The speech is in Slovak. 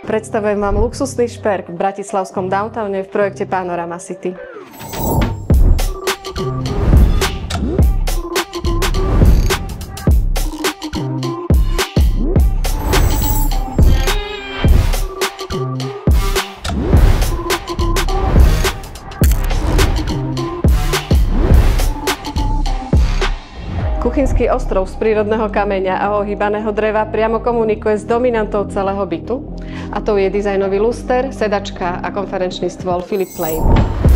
Predstavujem vám luxusný šperk v bratislavskom downtowne v projekte Panorama City. Kuchynský ostrov z prírodného kameňa a ohýbaného dreva priamo komunikuje s dominantou celého bytu, a to je dizajnový luster, sedačka a konferenčný stôl Philips Plane.